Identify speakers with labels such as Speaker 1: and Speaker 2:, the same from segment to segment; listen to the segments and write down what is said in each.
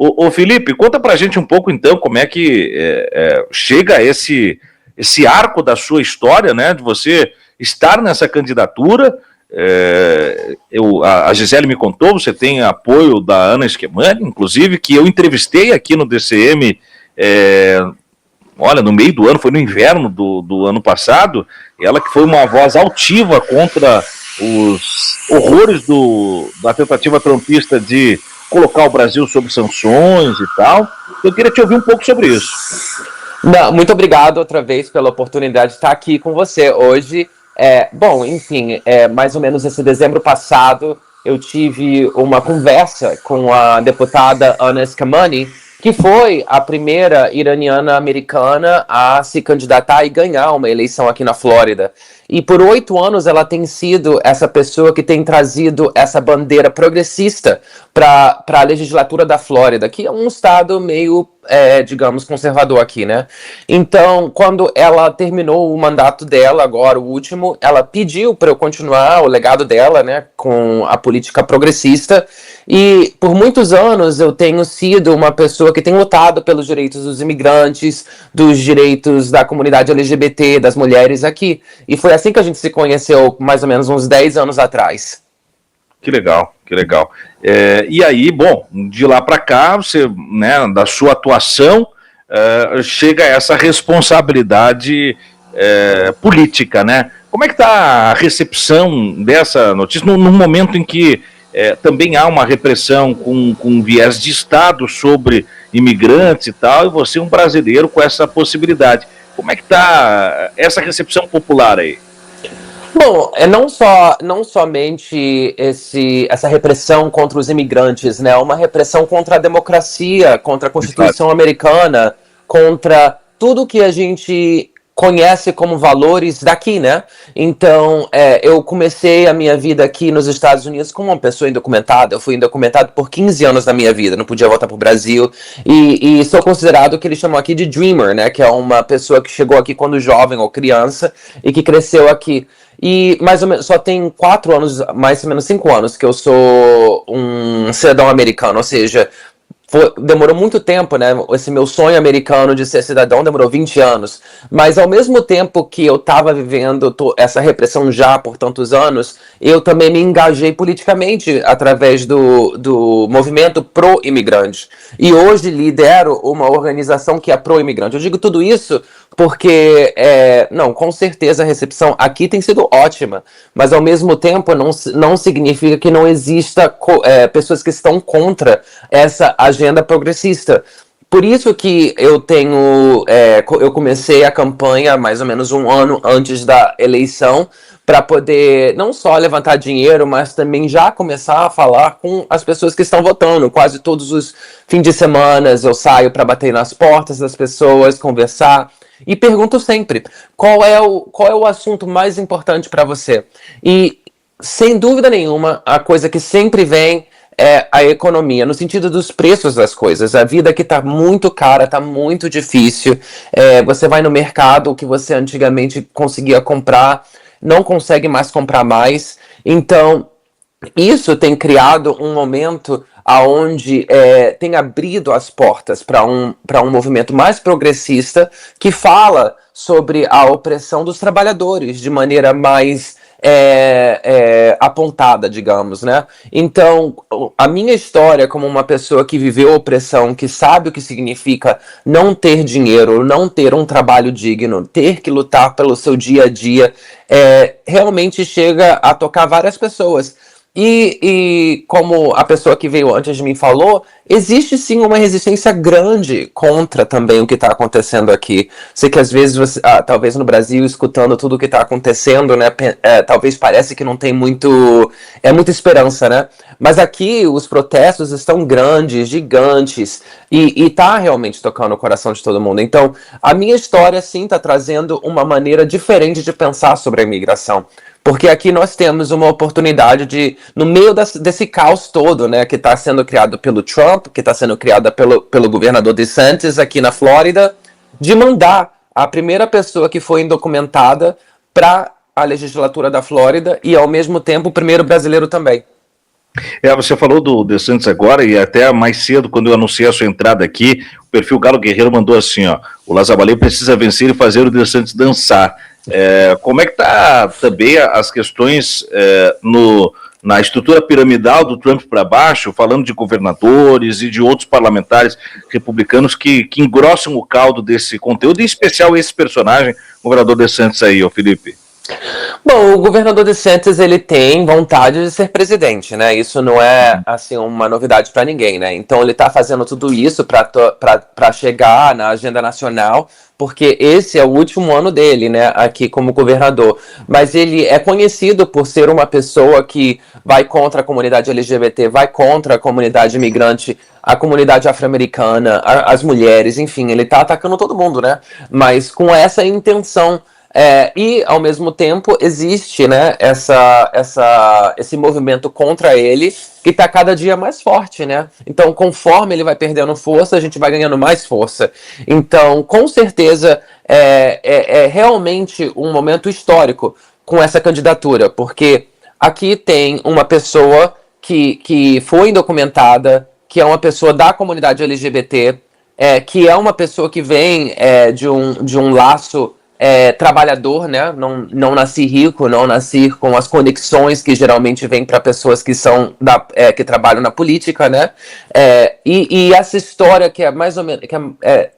Speaker 1: Ô Felipe, conta pra gente um pouco então como é que chega esse arco da sua história, né, de você estar nessa candidatura. A Gisele me contou, você tem apoio da Ana Schemani, inclusive, que eu entrevistei aqui no DCM, no meio do ano, foi no inverno do ano passado, ela que foi uma voz altiva contra os horrores da tentativa trumpista de colocar o Brasil sob sanções e tal. Eu queria te ouvir um pouco sobre isso.
Speaker 2: Não, muito obrigado outra vez pela oportunidade de estar aqui com você hoje. Mais ou menos esse dezembro passado, eu tive uma conversa com a deputada Ana Schemani, que foi a primeira iraniana americana a se candidatar e ganhar uma eleição aqui na Flórida. E por 8 anos ela tem sido essa pessoa que tem trazido essa bandeira progressista para a legislatura da Flórida, que é um estado meio, digamos, conservador aqui, né? Então, quando ela terminou o mandato dela, agora o último, ela pediu para eu continuar o legado dela, né, com a política progressista. E por muitos anos eu tenho sido uma pessoa que tem lutado pelos direitos dos imigrantes, dos direitos da comunidade LGBT, das mulheres aqui. E foi assim que a gente se conheceu, mais ou menos uns 10 anos atrás.
Speaker 1: Que legal, que legal. E aí, bom, de lá para cá, você, né, da sua atuação, chega essa responsabilidade política, né? Como é que está a recepção dessa notícia, num momento em que também há uma repressão com viés de Estado sobre imigrantes e tal, e você um brasileiro com essa possibilidade. Como é que está essa recepção popular aí?
Speaker 2: Bom, não somente essa repressão contra os imigrantes, né? Uma repressão contra a democracia, contra a Constituição americana, contra tudo que a gente conhece como valores daqui, né? Então, eu comecei a minha vida aqui nos Estados Unidos como uma pessoa indocumentada. Eu fui indocumentado por 15 anos da minha vida, não podia voltar pro Brasil. E sou considerado o que eles chamam aqui de dreamer, né? Que é uma pessoa que chegou aqui quando jovem ou criança e que cresceu aqui. E mais ou menos, só tem 4 anos, mais ou menos 5 anos, que eu sou um cidadão americano, ou seja, demorou muito tempo, né? Esse meu sonho americano de ser cidadão demorou 20 anos. Mas ao mesmo tempo que eu estava vivendo essa repressão já por tantos anos, eu também me engajei politicamente através do movimento pró-imigrante. E hoje lidero uma organização que é pró-imigrante. Eu digo tudo isso porque, com certeza a recepção aqui tem sido ótima, mas ao mesmo tempo não significa que não exista pessoas que estão contra essa agenda progressista. Por isso que eu comecei a campanha mais ou menos 1 ano antes da eleição, para poder não só levantar dinheiro, mas também já começar a falar com as pessoas que estão votando. Quase todos os fins de semana eu saio para bater nas portas das pessoas, conversar. E pergunto sempre, qual é o assunto mais importante para você? E, sem dúvida nenhuma, a coisa que sempre vem é a economia, no sentido dos preços das coisas. A vida aqui está muito cara, está muito difícil. Você vai no mercado, o que você antigamente conseguia comprar, não consegue mais comprar mais. Então, isso tem criado um momento onde tem abrido as portas para um movimento mais progressista que fala sobre a opressão dos trabalhadores de maneira mais apontada, digamos, né? Então, a minha história como uma pessoa que viveu opressão, que sabe o que significa não ter dinheiro, não ter um trabalho digno, ter que lutar pelo seu dia a dia, realmente chega a tocar várias pessoas. E como a pessoa que veio antes de mim falou, existe sim uma resistência grande contra também o que está acontecendo aqui. Sei que às vezes, você, talvez no Brasil, escutando tudo o que está acontecendo, né, talvez parece que não tem muita esperança, né? Mas aqui os protestos estão grandes, gigantes, e tá realmente tocando o coração de todo mundo. Então, a minha história sim está trazendo uma maneira diferente de pensar sobre a imigração. Porque aqui nós temos uma oportunidade de, no meio desse caos todo, né, que está sendo criado pelo Trump, que está sendo criada pelo governador DeSantis aqui na Flórida, de mandar a primeira pessoa que foi indocumentada para a legislatura da Flórida e, ao mesmo tempo, o primeiro brasileiro também.
Speaker 1: Você falou do DeSantis agora, e até mais cedo, quando eu anunciei a sua entrada aqui, o perfil Galo Guerreiro mandou assim, ó, o Lazabalei precisa vencer e fazer o DeSantis dançar. Como é que tá também as questões na estrutura piramidal do Trump para baixo, falando de governadores e de outros parlamentares republicanos que engrossam o caldo desse conteúdo, em especial esse personagem, o governador DeSantis aí, ô Felipe?
Speaker 2: Bom, o governador DeSantis, ele tem vontade de ser presidente, né? Isso não é, assim, uma novidade para ninguém, né? Então ele está fazendo tudo isso para chegar na agenda nacional, porque esse é o último ano dele, né, aqui como governador. Mas ele é conhecido por ser uma pessoa que vai contra a comunidade LGBT, vai contra a comunidade imigrante, a comunidade afro-americana, as mulheres, enfim, ele tá atacando todo mundo, né? Mas com essa intenção. E, ao mesmo tempo, existe, né, esse movimento contra ele que está cada dia mais forte, né? Então, conforme ele vai perdendo força, a gente vai ganhando mais força. Então, com certeza, é realmente um momento histórico com essa candidatura, porque aqui tem uma pessoa que foi indocumentada, que é uma pessoa da comunidade LGBT, que é uma pessoa que vem de um laço trabalhador, né? Não nasci rico, não nasci com as conexões que geralmente vêm para pessoas que são que trabalham na política, né? E essa história que é mais ou menos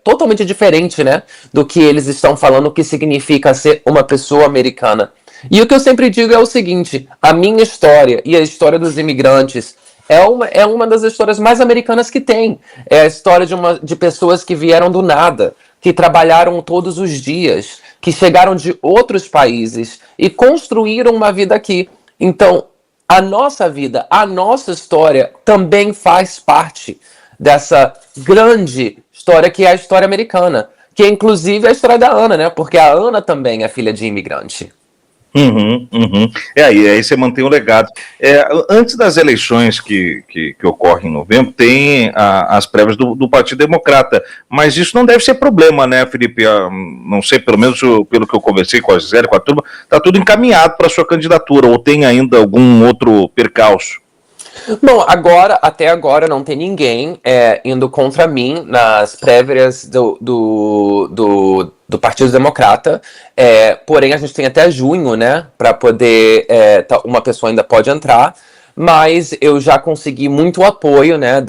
Speaker 2: totalmente diferente, né? Do que eles estão falando, o que significa ser uma pessoa americana. E o que eu sempre digo é o seguinte: a minha história e a história dos imigrantes é uma das histórias mais americanas que tem. É a história de pessoas que vieram do nada, que trabalharam todos os dias, que chegaram de outros países e construíram uma vida aqui. Então, a nossa vida, a nossa história também faz parte dessa grande história que é a história americana, que é inclusive a história da Ana, né? Porque a Ana também é filha de imigrante.
Speaker 1: Uhum. Aí você mantém o legado. Antes das eleições que ocorrem em novembro, tem as prévias do Partido Democrata, mas isso não deve ser problema, né, Felipe? Não sei, pelo menos pelo que eu conversei com a Gisele, com a turma, está tudo encaminhado para a sua candidatura, ou tem ainda algum outro percalço?
Speaker 2: Bom, até agora não tem ninguém indo contra mim nas prévias do Partido Democrata, porém a gente tem até junho, né, para poder, uma pessoa ainda pode entrar, mas eu já consegui muito apoio, né,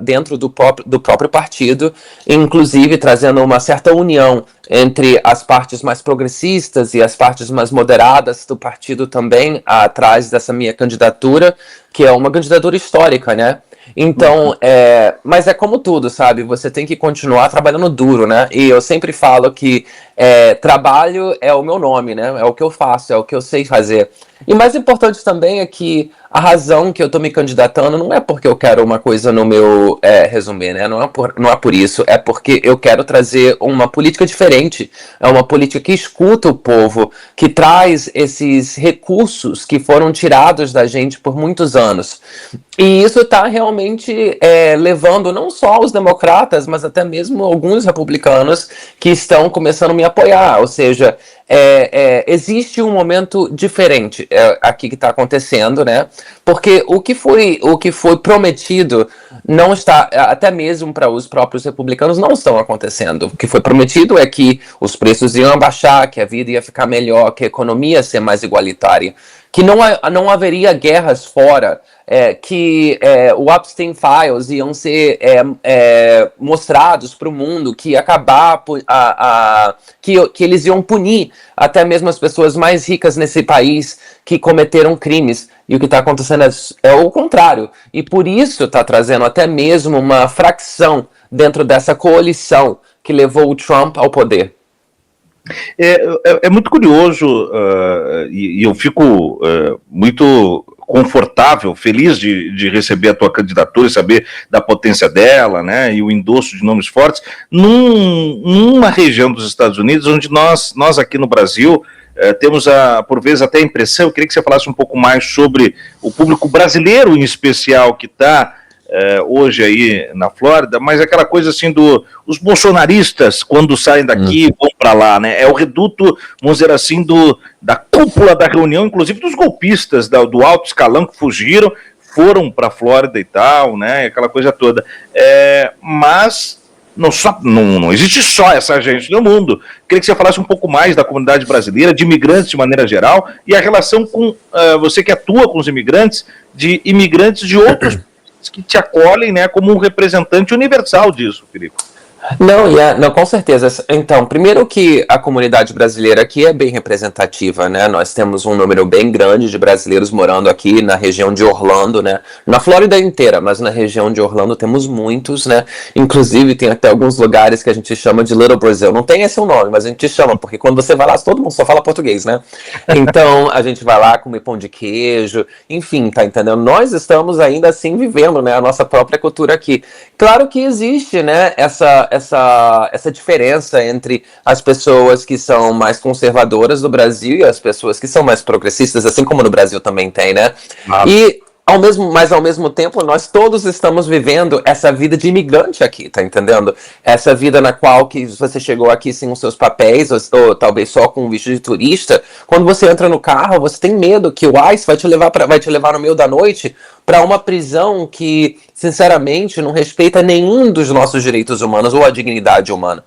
Speaker 2: dentro do próprio partido, inclusive trazendo uma certa união entre as partes mais progressistas e as partes mais moderadas do partido também, atrás dessa minha candidatura, que é uma candidatura histórica, né? Então, mas é como tudo, sabe? Você tem que continuar trabalhando duro, né? E eu sempre falo que trabalho é o meu nome, né? É o que eu faço, é o que eu sei fazer. E mais importante também é que a razão que eu tô me candidatando não é porque eu quero uma coisa no meu resumê, né? Não é por isso, é porque eu quero trazer uma política diferente. É uma política que escuta o povo, que traz esses recursos que foram tirados da gente por muitos anos. E isso está realmente levando não só os democratas, mas até mesmo alguns republicanos que estão começando a me apoiar. Ou seja, existe um momento diferente aqui que está acontecendo, né? Porque o que foi prometido não está, até mesmo para os próprios republicanos, não estão acontecendo. O que foi prometido é que os preços iam abaixar, que a vida ia ficar melhor, que a economia ia ser mais igualitária, que não haveria guerras fora, que o Epstein Files iam ser mostrados para o mundo, que ia acabar, que eles iam punir até mesmo as pessoas mais ricas nesse país que cometeram crimes. E o que está acontecendo é o contrário. E por isso está trazendo até mesmo uma fracção dessa coalição que levou o Trump ao poder.
Speaker 1: É muito curioso e eu fico muito confortável, feliz de receber a tua candidatura e saber da potência dela, né, e o endosso de nomes fortes, numa região dos Estados Unidos onde nós aqui no Brasil temos, por vezes, até a impressão, eu queria que você falasse um pouco mais sobre o público brasileiro, em especial, que está hoje aí na Flórida, mas aquela coisa assim os bolsonaristas, quando saem daqui, vão para lá, né? É o reduto, vamos dizer assim, da cúpula da reunião, inclusive dos golpistas, do alto escalão que fugiram, foram para a Flórida e tal, né, aquela coisa toda. Mas não existe só essa gente no mundo. Queria que você falasse um pouco mais da comunidade brasileira, de imigrantes de maneira geral, e a relação com você que atua com os imigrantes, de imigrantes de outros países que te acolhem, né, como um representante universal disso, Filipe.
Speaker 2: Não, com certeza. Então, primeiro que a comunidade brasileira aqui é bem representativa, né? Nós temos um número bem grande de brasileiros morando aqui na região de Orlando, né? Na Flórida inteira, mas na região de Orlando temos muitos, né? Inclusive tem até alguns lugares que a gente chama de Little Brazil. Não tem esse o nome, mas a gente chama, porque quando você vai lá, todo mundo só fala português, né? Então, a gente vai lá comer pão de queijo, enfim, tá entendendo? Nós estamos ainda assim vivendo, né, a nossa própria cultura aqui. Claro que existe, né, essa diferença entre as pessoas que são mais conservadoras do Brasil e as pessoas que são mais progressistas, assim como no Brasil também tem, né? Mas ao mesmo tempo, nós todos estamos vivendo essa vida de imigrante aqui, tá entendendo? Essa vida na qual que você chegou aqui sem os seus papéis, ou talvez só com um visto de turista. Quando você entra no carro, você tem medo que o ICE vai te levar no meio da noite para uma prisão que, sinceramente, não respeita nenhum dos nossos direitos humanos ou a dignidade humana.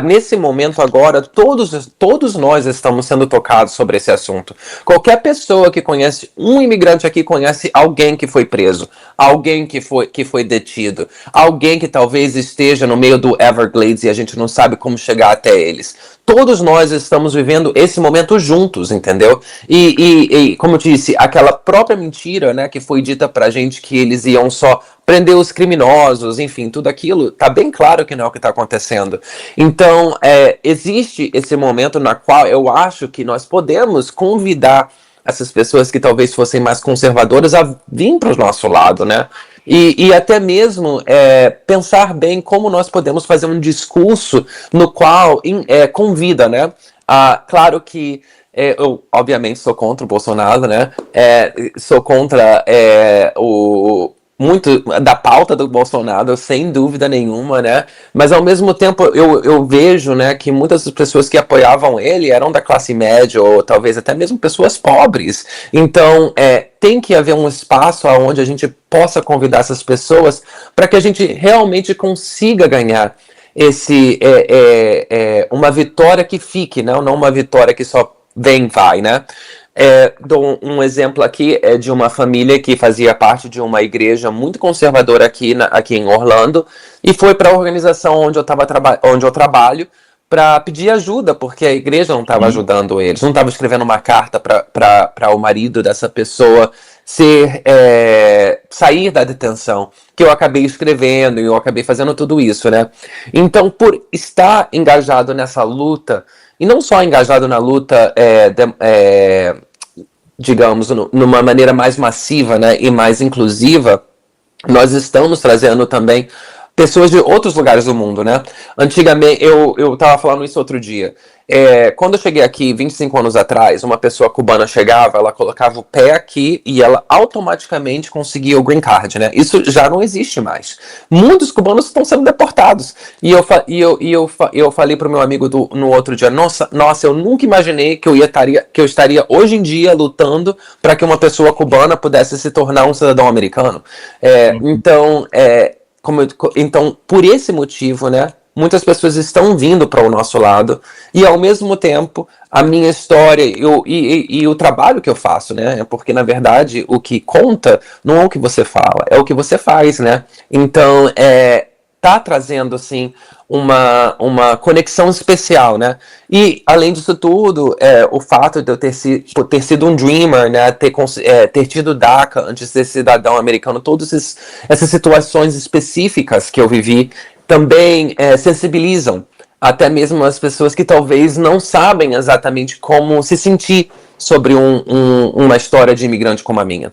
Speaker 2: Nesse momento agora, todos nós estamos sendo tocados sobre esse assunto. Qualquer pessoa que conhece um imigrante aqui conhece alguém que foi preso, alguém que foi detido, alguém que talvez esteja no meio do Everglades e a gente não sabe como chegar até eles. Todos nós estamos vivendo esse momento juntos, entendeu? E como eu disse, aquela própria mentira, né, que foi dita pra gente que eles iam só prender os criminosos, enfim, tudo aquilo, tá bem claro que não é o que tá acontecendo. Então, existe esse momento na qual eu acho que nós podemos convidar essas pessoas que talvez fossem mais conservadoras a vir para o nosso lado, né? E até mesmo pensar bem como nós podemos fazer um discurso no qual convida, né? Claro que eu, obviamente, sou contra o Bolsonaro, né? Sou contra muito da pauta do Bolsonaro, sem dúvida nenhuma, né? Mas ao mesmo tempo eu vejo, né, que muitas das pessoas que apoiavam ele eram da classe média ou talvez até mesmo pessoas pobres. Então tem que haver um espaço onde a gente possa convidar essas pessoas para que a gente realmente consiga ganhar uma vitória que fique, né? Não uma vitória que só vem e vai, né? Dou um exemplo aqui de uma família que fazia parte de uma igreja muito conservadora aqui em Orlando e foi para a organização onde eu trabalho para pedir ajuda, porque a igreja não estava ajudando eles, não estava escrevendo uma carta para o marido dessa pessoa sair da detenção, que eu acabei escrevendo e eu acabei fazendo tudo isso, né? Então, por estar engajado nessa luta, e não só engajado na luta, digamos, numa maneira mais massiva, né, e mais inclusiva, nós estamos trazendo também pessoas de outros lugares do mundo, né? Antigamente, eu tava falando isso outro dia. Quando eu cheguei aqui, 25 anos atrás, uma pessoa cubana chegava, ela colocava o pé aqui e ela automaticamente conseguia o green card, né? Isso já não existe mais. Muitos cubanos estão sendo deportados. E eu falei pro meu amigo no outro dia, nossa, eu nunca imaginei que eu estaria hoje em dia lutando para que uma pessoa cubana pudesse se tornar um cidadão americano. Então, por esse motivo, né, muitas pessoas estão vindo para o nosso lado e, ao mesmo tempo, a minha história e o trabalho que eu faço, né, porque, na verdade, o que conta não é o que você fala, é o que você faz, né. Então, tá trazendo, assim, uma conexão especial, né? E, além disso tudo, o fato de eu ter sido um dreamer, né? Ter tido DACA antes de ser cidadão americano, todas essas situações específicas que eu vivi também sensibilizam até mesmo as pessoas que talvez não sabem exatamente como se sentir sobre uma história de imigrante como a minha.